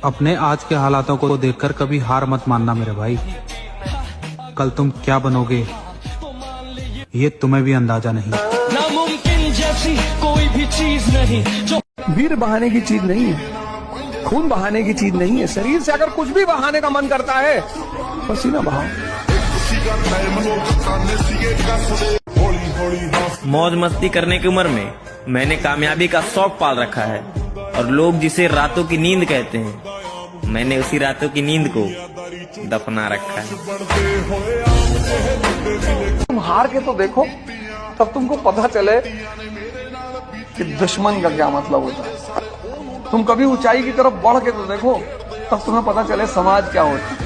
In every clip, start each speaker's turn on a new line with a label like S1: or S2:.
S1: अपने आज के हालातों को देखकर कभी हार मत मानना मेरे भाई। कल तुम क्या बनोगे ये तुम्हें भी अंदाजा नहीं।
S2: नामुमकिन जैसी कोई भी चीज नहीं जो
S3: वीर बहाने की चीज नहीं है, खून बहाने की चीज नहीं है। शरीर से अगर कुछ भी बहाने का मन करता है पसीना बहाओ।
S4: मौज मस्ती करने की उम्र में मैंने कामयाबी का शौक पाल रखा है और लोग जिसे रातों की नींद कहते हैं, मैंने उसी रातों की नींद को दफना रखा है।
S3: तुम हार के तो देखो, तब तुमको पता चले कि दुश्मन का क्या मतलब होता है। तुम कभी ऊंचाई की तरफ बढ़ के तो देखो, तब तुम्हें पता चले समाज क्या होता है।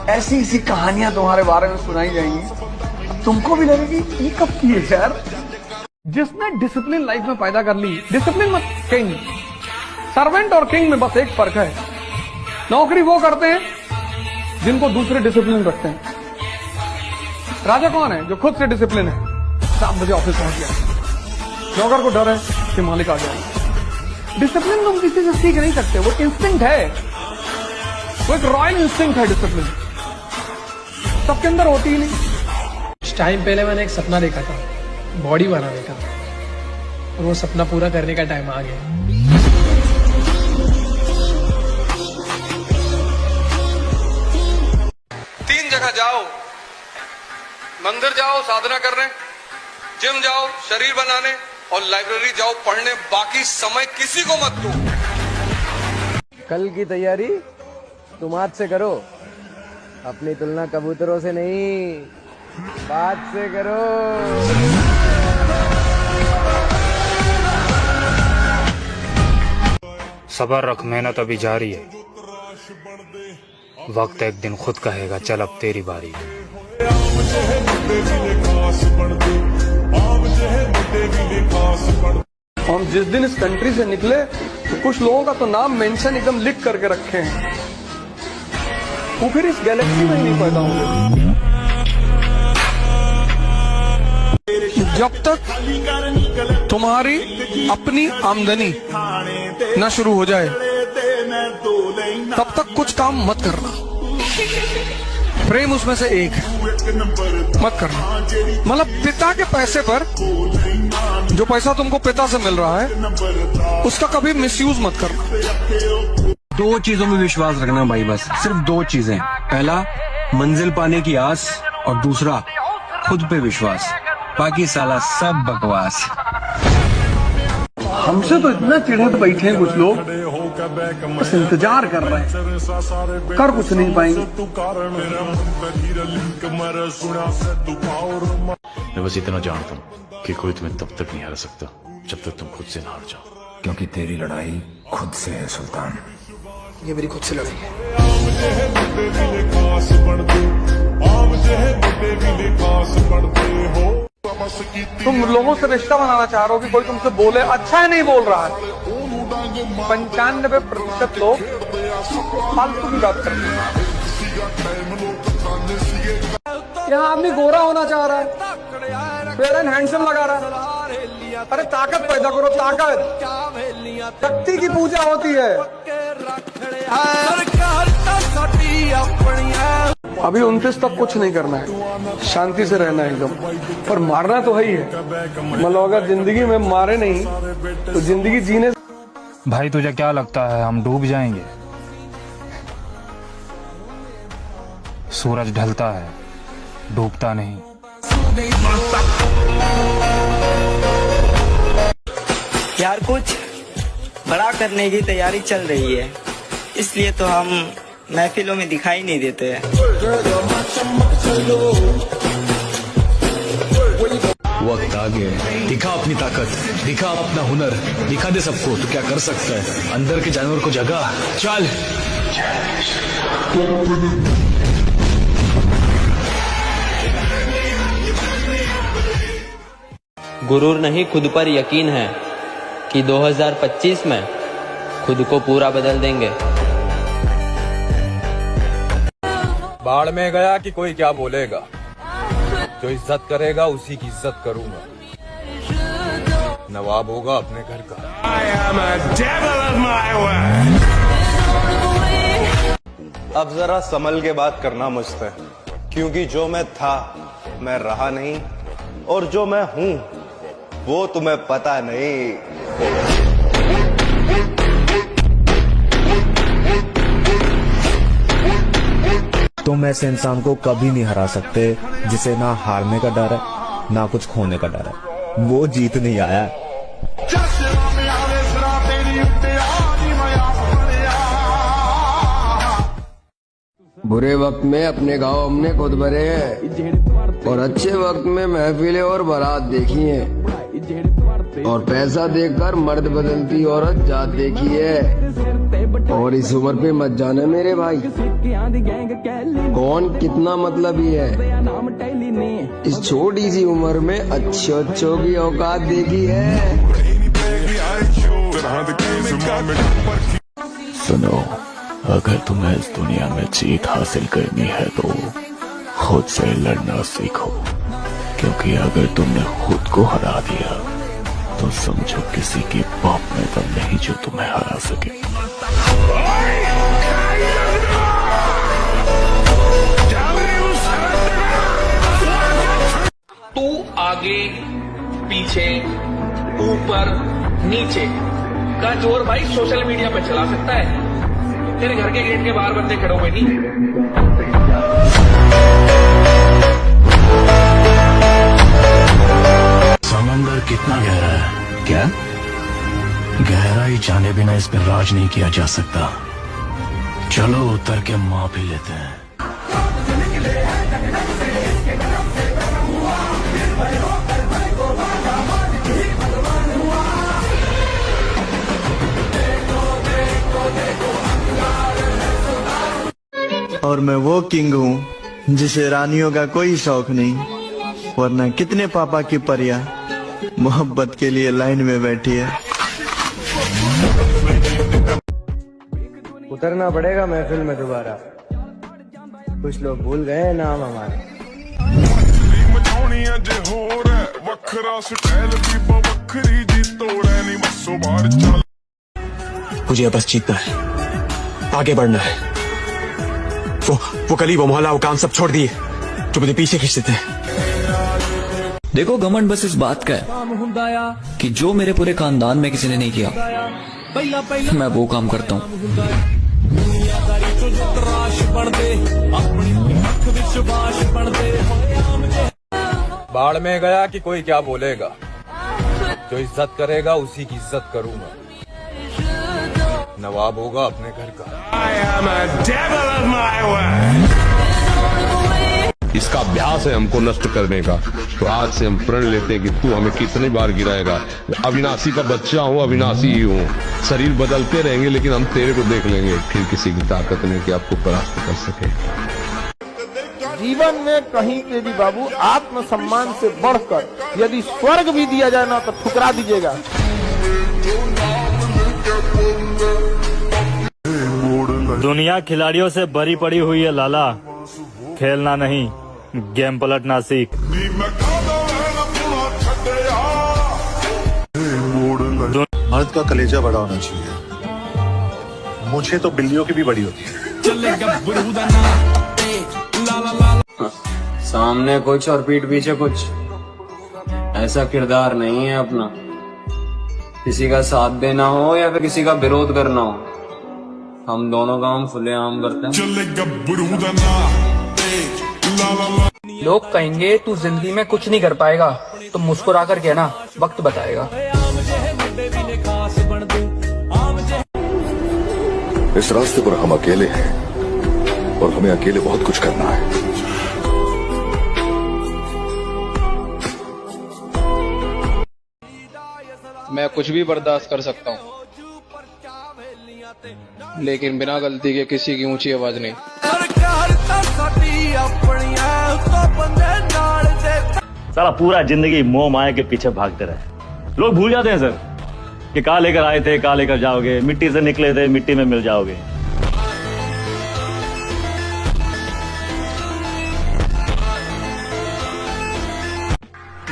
S3: ऐसी ऐसी कहानियां तुम्हारे बारे में सुनाई जाएंगी, तुमको भी लगेगी ये कब की है यार। जिसने डिसिप्लिन लाइफ में पैदा कर ली, डिसिप्लिन मत किंग, सर्वेंट और किंग में बस एक फर्क है, नौकरी वो करते हैं जिनको दूसरे डिसिप्लिन रखते हैं। राजा कौन है? जो खुद से डिसिप्लिन है, 7 बजे ऑफिस पहुंच गया, नौकर को डर है कि मालिक आ जाएगा। डिसिप्लिन तुम किसी से सीख नहीं सकते, वो इंस्टिंक्ट है, वो एक रॉयल इंस्टिंक्ट है। डिसिप्लिन सबके अंदर होती ही नहीं।
S5: कुछ टाइम पहले मैंने एक सपना देखा था, बॉडी बनाने का, और वो सपना पूरा करने का टाइम आ गया।
S3: तीन जगह जाओ, मंदिर जाओ साधना करने, जिम जाओ शरीर बनाने, और लाइब्रेरी जाओ पढ़ने। बाकी समय किसी को मत दो।
S6: कल की तैयारी तुम आज से करो, अपनी तुलना कबूतरों से नहीं, बात से करो।
S7: सबर रख, मेहनत अभी जारी है, वक्त एक दिन खुद कहेगा चल अब तेरी बारी है।
S3: हम जिस दिन इस कंट्री से निकले तो कुछ लोगों का तो नाम मेंशन एकदम लिख करके रखे हैं, वो फिर इस गैलेक्सी में ही नहीं पैदा होंगे। जब तक तुम्हारी अपनी आमदनी न शुरू हो जाए तब तक कुछ काम मत करना। प्रेम उसमें से एक है, मत करना। मतलब पिता के पैसे पर, जो पैसा तुमको पिता से मिल रहा है, उसका कभी मिसयूज मत करना।
S8: 2 चीजों में विश्वास रखना भाई, बस सिर्फ 2 चीजें। पहला मंजिल पाने की आस, और दूसरा खुद पे विश्वास। बाकी साला सब बकवास।
S3: हमसे तो इतना चिढ़े बैठे हैं कुछ लोग, बस इंतजार कर रहे हैं, कर कुछ नहीं पाएंगे।
S9: मैं बस इतना जानता हूँ कि कोई तुम्हें तब तक नहीं हरा सकता जब तक तुम खुद से ना हार जाओ,
S8: क्योंकि तेरी लड़ाई खुद से है सुल्तान।
S5: ये मेरी खुद से लड़ाई है।
S3: तुम लोगों से रिश्ता बनाना चाह रहे हो कि कोई तुमसे बोले अच्छा है, नहीं बोल रहा है। 95% लोग फालतू की बात करते हैं। यहाँ आदमी गोरा होना चाह रहा है, फेयर एंड हैंडसम लगा रहा है। अरे ताकत पैदा करो, ताकत। शक्ति की पूजा होती है। अभी 29 तक कुछ नहीं करना है, शांति से रहना है एकदम, पर मारना तो है ही है। मतलब अगर जिंदगी में मारे नहीं तो जिंदगी जीने।
S7: भाई तुझे क्या लगता है हम डूब जाएंगे? सूरज ढलता है, डूबता नहीं।
S4: यार कुछ बड़ा करने की तैयारी चल रही है, इसलिए तो हम महफिलों में दिखाई नहीं देते हैं।
S9: वक्त आ गया है, दिखा अपनी ताकत, दिखा अपना हुनर, दिखा दे सबको तो क्या कर सकता है। अंदर के जानवर को जगा, चल।
S10: गुरूर नहीं खुद पर यकीन है कि 2025 में खुद को पूरा बदल देंगे।
S11: बाढ़ में गया कि कोई क्या बोलेगा, जो इज्जत करेगा उसी की इज्जत करूंगा। नवाब होगा अपने घर का। I am a devil of my word.
S12: अब जरा संभल के बात करना मुझसे, क्योंकि जो मैं था मैं रहा नहीं, और जो मैं हूं वो तुम्हें पता नहीं।
S13: तुम ऐसे इंसान को कभी नहीं हरा सकते जिसे ना हारने का डर है ना कुछ खोने का डर है। वो जीत नहीं आया।
S6: बुरे वक्त में अपने गांव हमने खुद भरे हैं, और अच्छे वक्त में महफिलें और बारात देखी हैं, और पैसा देखकर मर्द बदलती औरत जात देखी है। और इस उम्र पे मत जाना मेरे भाई, कौन कितना मतलबी है। इस छोटी सी उम्र में अच्छों की औकात देखी है।
S9: सुनो, अगर तुम्हें इस दुनिया में जीत हासिल करनी है तो खुद से लड़ना सीखो, क्योंकि अगर तुमने खुद को हरा दिया तो समझो किसी की बाप में दम नहीं जो तुम्हें हरा सके।
S5: तू आगे पीछे ऊपर नीचे का जोर भाई सोशल मीडिया पे चला सकता है, तेरे घर के गेट के बाहर बंदे खड़े हुए नहीं।
S9: समंदर कितना गहरा है? क्या गहराई जाने बिना इस पर राज नहीं किया जा सकता। चलो उतर के माप ही लेते हैं।
S14: और मैं वो किंग हूँ जिसे रानियों का कोई शौक नहीं, वरना कितने पापा की परियां मोहब्बत के लिए लाइन में बैठी है।
S6: उतरना पड़ेगा महफिल में दोबारा, कुछ लोग भूल गए नाम हमारा।
S8: मुझे बस जीतना है, आगे बढ़ना है। वो गली, वो मोहल्ला, वो काम सब छोड़ दिए जो मुझे पीछे खींच देते हैं।
S15: देखो, घमंड बस इस बात का है कि जो मेरे पूरे खानदान में किसी ने नहीं किया, मैं वो काम करता हूँ।
S11: बाढ़ में गया कि कोई क्या बोलेगा, जो इज्जत करेगा उसी की इज्जत करूंगा। नवाब होगा अपने घर का।
S16: इसका अभ्यास है हमको नष्ट करने का, तो आज से हम प्रण लेते हैं कि तू हमें कितनी बार गिराएगा। अविनाशी का बच्चा हूँ, अविनाशी ही हूँ। शरीर बदलते रहेंगे लेकिन हम तेरे को देख लेंगे फिर किसी की ताकत नहीं कि आपको परास्त कर सके।
S17: जीवन में कहीं पे भी बाबू आत्मसम्मान से बढ़कर यदि स्वर्ग भी दिया जाए ना तो ठुकरा दीजिएगा।
S18: दुनिया खिलाड़ियों से भरी पड़ी हुई है लाला, खेलना नहीं गेम पलटना सीख।
S19: मर्द का कलेजा बड़ा होना चाहिए, मुझे तो बिल्लियों की भी बड़ी होती है।
S6: सामने कुछ और पीठ पीछे कुछ, ऐसा किरदार नहीं है अपना। किसी का साथ देना हो या फिर किसी का विरोध करना हो, हम दोनों काम खुलेआम करते हैं।
S5: लोग कहेंगे तू जिंदगी में कुछ नहीं कर पाएगा, तो मुस्कुरा कर कहना, वक्त बताएगा।
S20: इस रास्ते पर हम अकेले हैं और हमें अकेले बहुत कुछ करना है।
S21: मैं कुछ भी बर्दाश्त कर सकता हूँ, लेकिन बिना गलती के किसी की ऊंची आवाज नहीं।
S18: सारा पूरा जिंदगी मोह माया के पीछे भागते रहे। लोग भूल जाते हैं सर कि कहाँ लेकर आए थे, कहाँ लेकर जाओगे। मिट्टी से निकले थे, मिट्टी में मिल जाओगे।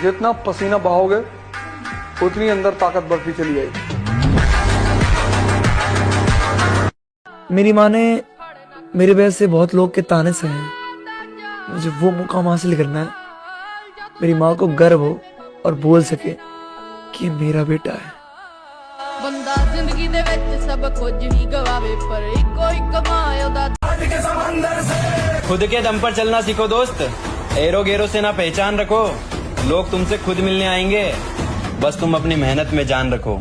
S3: जितना पसीना बहाओगे उतनी अंदर ताकत बढ़ती चली जाएगी।
S22: मेरी माँ ने
S1: मेरे वजह से बहुत लोग के ताने सहे हैं। मुझे वो मुकाम हासिल करना है, मेरी माँ को गर्व हो और बोल सके कि ये मेरा बेटा है।
S22: बंदा जिंदगी दे विच सब कुछ ही गवावे पर इको ही कमाए ओदा।
S10: खुद के दम पर चलना सीखो दोस्त, एरो गेरो से ना पहचान रखो। लोग तुमसे खुद मिलने आएंगे, बस तुम अपनी मेहनत में जान रखो।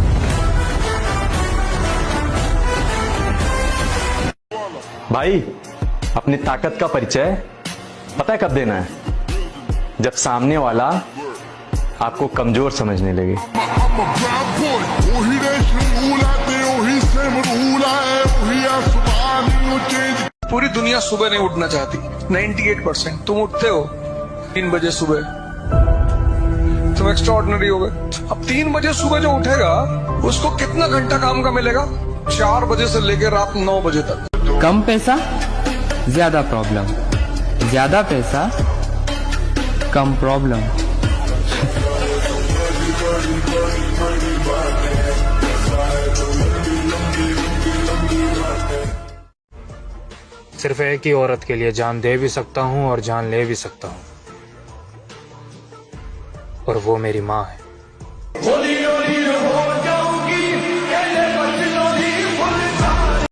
S23: भाई, अपनी ताकत का परिचय पता है कब देना है? जब सामने वाला आपको कमजोर समझने लगे।
S3: पूरी दुनिया सुबह नहीं उठना चाहती, 98%। तुम उठते हो 3 बजे सुबह, तुम एक्स्ट्राऑर्डिनरी हो गए। अब 3 बजे सुबह जो उठेगा उसको कितना घंटा काम का मिलेगा? 4 बजे से लेकर रात 9 बजे तक।
S10: कम पैसा ज्यादा प्रॉब्लम, ज्यादा पैसा कम प्रॉब्लम।
S7: सिर्फ एक ही औरत के लिए जान दे भी सकता हूँ और जान ले भी सकता हूँ, और वो मेरी माँ है।